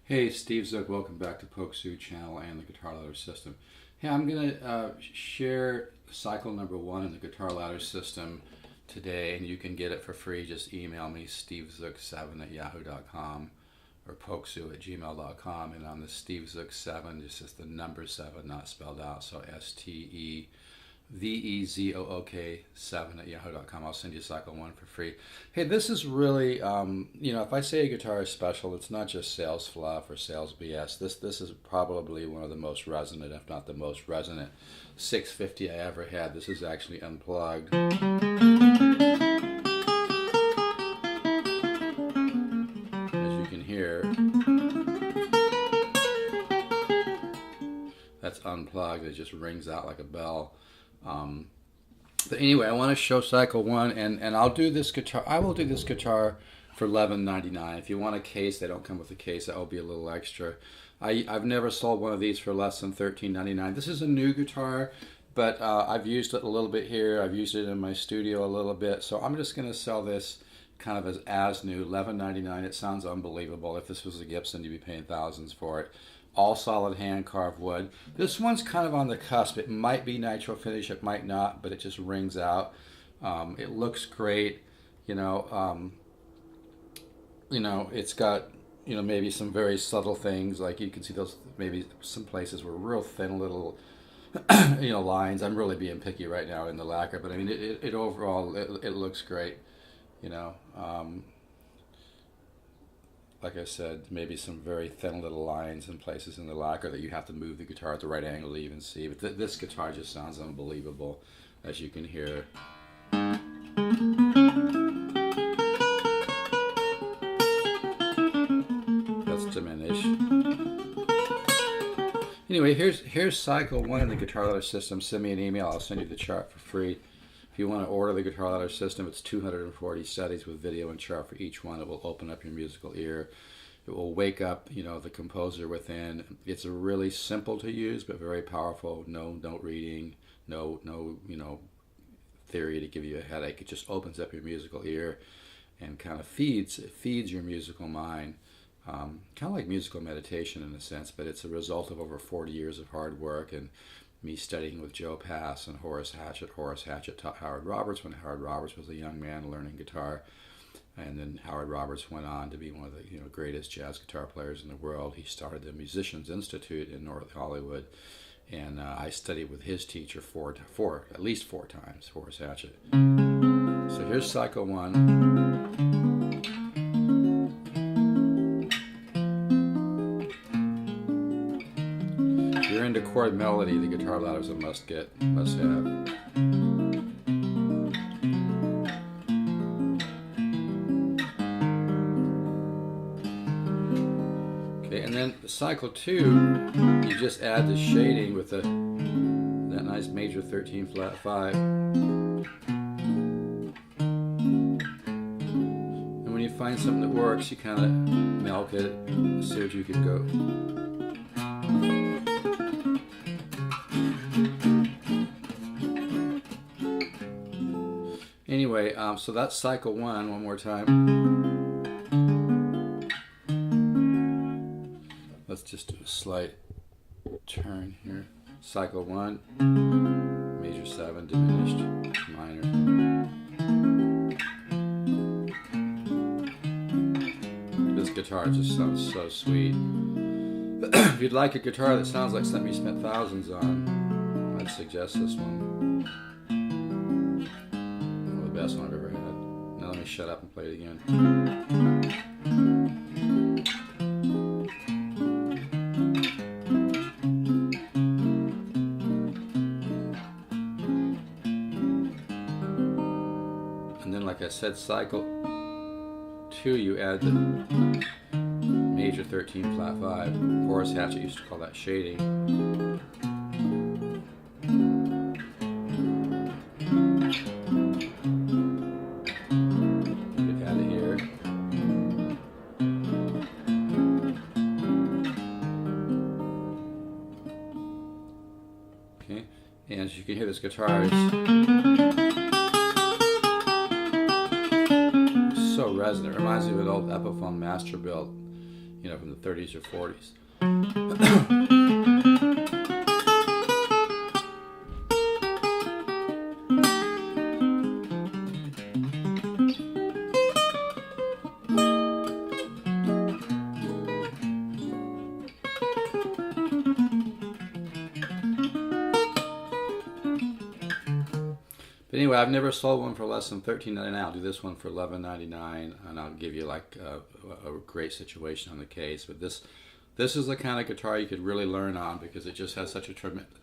Hey, Steve Zook, welcome back to Pokesoo channel and the Guitar Ladder System. Hey, I'm going to share cycle number 1 in the Guitar Ladder System today, and you can get it for free. Just email me, stevezook7@yahoo.com or pokesoo@gmail.com, and on the stevezook7, it's just the number 7, not spelled out, so STEVEZOOK7@yahoo.com. I'll send you cycle 1 for free. Hey, this is really, if I say a guitar is special, it's not just sales fluff or sales BS. This is probably one of the most resonant, if not the most resonant 650 I ever had. This is actually unplugged. As you can hear, that's unplugged. It just rings out like a bell. But anyway, I want to show cycle 1, and I'll do this guitar. I will do this guitar for $11.99. If you want a case, they don't come with a case. That will be a little extra. I've never sold one of these for less than $13.99. This is a new guitar, but I've used it a little bit here. I've used it in my studio a little bit. So I'm just going to sell this kind of as new, $11.99. It sounds unbelievable. If this was a Gibson, you'd be paying thousands for it. All solid hand carved wood. This one's kind of on the cusp. It might be nitro finish, it might not, but it just rings out. It looks great. It's got maybe some very subtle things, like you can see those maybe some places were real thin little lines. I'm really being picky right now in the lacquer, but I mean it overall it looks great. Like I said, maybe some very thin little lines and places in the lacquer that you have to move the guitar at the right angle to even see. But this guitar just sounds unbelievable, as you can hear. That's diminished. Anyway, here's cycle 1 in the Guitar Ladder System. Send me an email. I'll send you the chart for free. If you want to order the Guitar Ladder System, it's 240 settings with video and chart for each one. It will open up your musical ear. It will wake up, the composer within. It's really simple to use, but very powerful. No note reading, no theory to give you a headache. It just opens up your musical ear and kind of feeds your musical mind. Kind of like musical meditation in a sense, but it's a result of over 40 years of hard work and me studying with Joe Pass and Horace Hatchett. Horace Hatchett taught Howard Roberts when Howard Roberts was a young man learning guitar. And then Howard Roberts went on to be one of the greatest jazz guitar players in the world. He started the Musicians Institute in North Hollywood. And I studied with his teacher at least four times, Horace Hatchett. So here's cycle 1. Into chord melody, the Guitar Ladder is a must have. Okay, and then cycle 2, you just add the shading with that nice major 13 flat 5. And when you find something that works, you kind of milk it, see what you can go. Anyway, so that's cycle 1. One more time. Let's just do a slight turn here. Cycle 1, major 7, diminished, minor. This guitar just sounds so sweet. If you'd like a guitar that sounds like something you spent thousands on, I'd suggest this one. Best one I've ever had. Now let me shut up and play it again. And then, like I said, cycle 2, you add the major 13 flat 5. Horace Hatchett used to call that shading. And as you can hear, this guitar is so resonant. It reminds me of an old Epiphone Masterbuilt you know, from the 30s or 40s. But anyway, I've never sold one for less than $13.99. I'll do this one for $11.99, and I'll give you like a great situation on the case. But this is the kind of guitar you could really learn on, because it just has such a tremendous...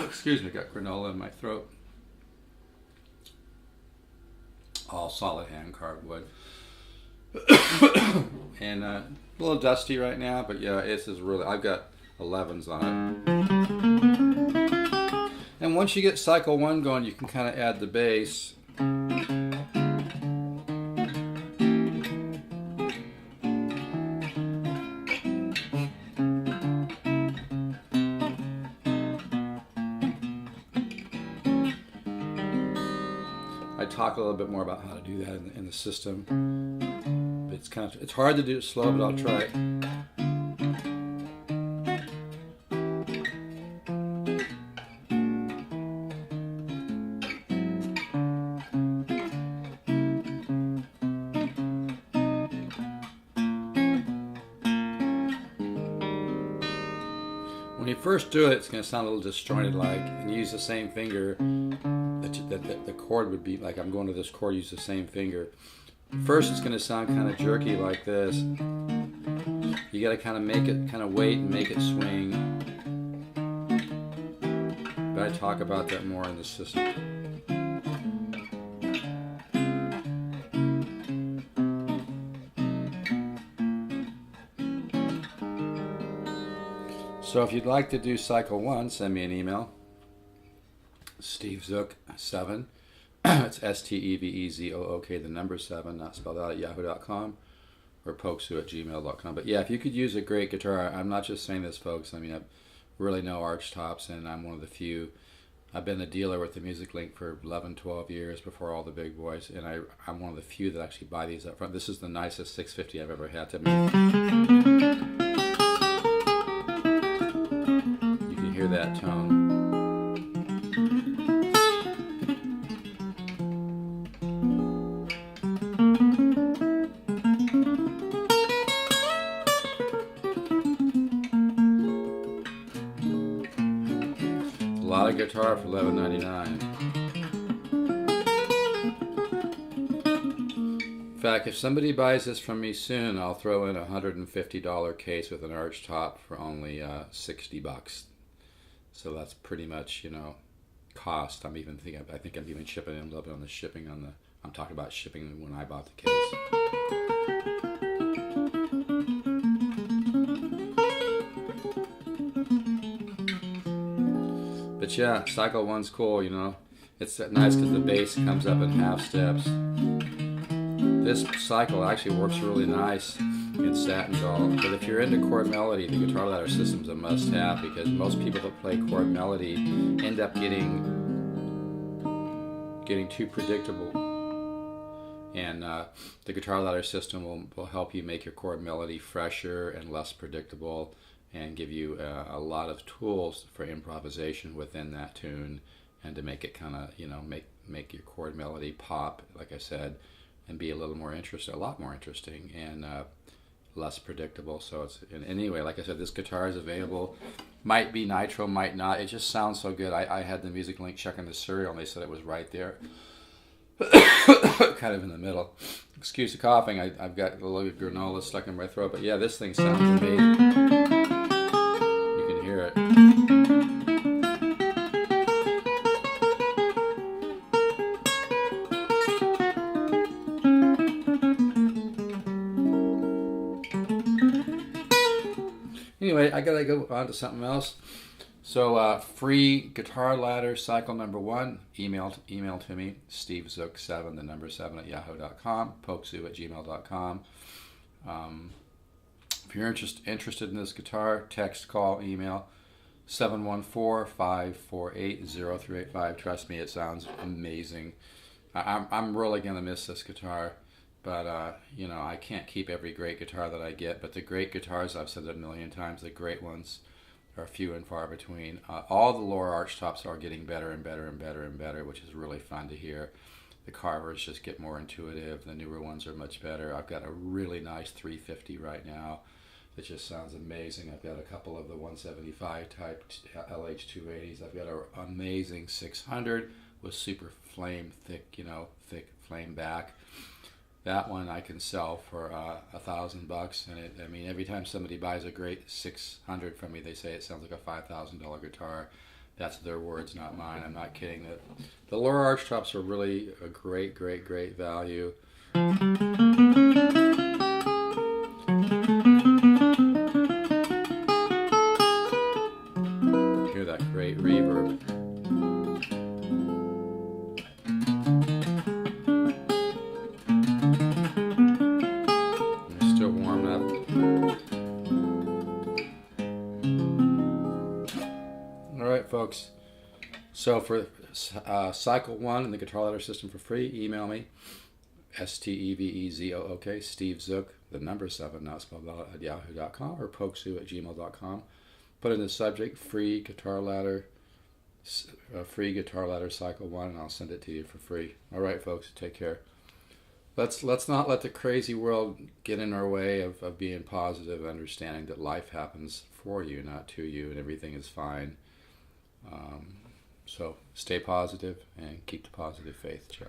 Excuse me, got granola in my throat. All solid hand carved wood. And a little dusty right now, but yeah, this is really... I've got 11s on it. And once you get cycle 1 going, you can kind of add the bass. I talk a little bit more about how to do that in the system. But it's hard to do it slow, but I'll try. When you first do it, it's going to sound a little disjointed, like, and you use the same finger. That the chord would be like, I'm going to this chord, use the same finger. First, it's going to sound kind of jerky like this. You got to kind of make it, kind of wait and make it swing. But I talk about that more in the system. So if you'd like to do cycle 1, send me an email. SteveZook7. It's SteveZook, the number 7, not spelled out, at yahoo.com, or pokesu@gmail.com. But yeah, if you could use a great guitar, I'm not just saying this, folks. I mean, I really know arch tops, and I'm one of the few. I've been a dealer with the Music Link for 11, 12 years before all the big boys, and I'm one of the few that actually buy these up front. This is the nicest 650 I've ever had to make. You can hear that tone. A lot of guitar for $11.99. In fact, if somebody buys this from me soon, I'll throw in a $150 case with an arch top for only $60. So that's pretty much, you know, cost. I think I'm even chipping in a little bit on the shipping on the. I'm talking about shipping when I bought the case. But yeah, cycle 1's cool, you know. It's nice because the bass comes up in half steps. This cycle actually works really nice in satin doll. But if you're into chord melody, the guitar ladder system's a must-have, because most people that play chord melody end up getting too predictable. And the guitar ladder system will help you make your chord melody fresher and less predictable, and give you a lot of tools for improvisation within that tune, and to make it kind of, you know, make your chord melody pop, like I said, and be a lot more interesting and less predictable. So and anyway, like I said, this guitar is available. Might be nitro, might not. It just sounds so good. I had the Music Link checking the serial, and they said it was right there. Kind of in the middle. Excuse the coughing. I've got a little granola stuck in my throat. But yeah, this thing sounds amazing. You can hear it. Anyway, I gotta go on to something else. So free guitar ladder cycle number 1, email to me, SteveZook7, the number 7 at yahoo.com, pokesu@gmail.com. If you're interested in this guitar, text, call, email 714-548-0385. Trust me, it sounds amazing. I'm really gonna miss this guitar. But you know, I can't keep every great guitar that I get. But the great guitars, I've said it a million times, the great ones are few and far between. All the lower arch tops are getting better and better and better and better, which is really fun to hear. The carvers just get more intuitive. The newer ones are much better. I've got a really nice 350 right now that just sounds amazing. I've got a couple of the 175 type LH280s. I've got an amazing 600 with super flame thick, you know, thick flame back. That one I can sell for $1,000, and I mean, every time somebody buys a great 600 from me, they say it sounds like a $5,000 guitar. That's their words, not mine. I'm not kidding. The lower arch tops are really a great, great, great value. Hear that great reverb. It's still warm up. All right, folks. So for cycle 1 in the guitar ladder system for free, email me, STEVEZOOK, Steve Zook, the number 7, not spelled out, at yahoo.com, or pokesoo@gmail.com. Put in the subject, free guitar ladder cycle 1, and I'll send it to you for free. All right, folks, take care. Let's not let the crazy world get in our way of being positive, understanding that life happens for you, not to you, and everything is fine. So stay positive and keep the positive faith. Ciao.